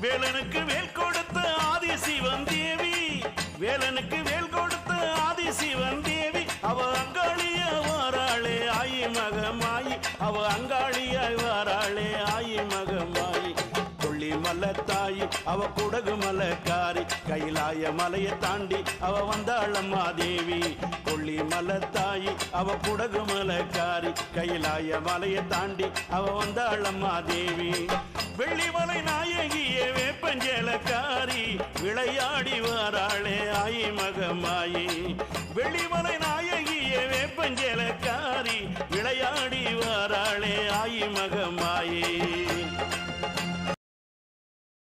வேலனுக்கு வேல் கொடுத்த ஆதி சிவன் தேவி, வேலனுக்கு வேல் கொடுத்த ஆதி சிவன் தேவி, அவ அங்காளியாய் வாராளே ஆயி மகமாயி, அவ அங்காளியாய் வாராளே ஆயி மகமாயி. கொள்ளி மலத்தாயி அவ குடகு மலக்காரி, கைலாய மலையை தாண்டி அவ வந்தாளம்மா தேவி. கொள்ளி மலத்தாயி அவ குடகு மலக்காரி, கைலாய மலையை தாண்டி அவ வந்தாளம்மா தேவி. வெள்ளிமலை நாயகிய வேப்பஞ்சேலக்காரி, விளையாடி வாராளே ஆயி மகமாயி. வெள்ளிமலை நாயகிய வேப்பஞ்சேலக்காரி, விளையாடி வாராளே ஆயி மகமாயி.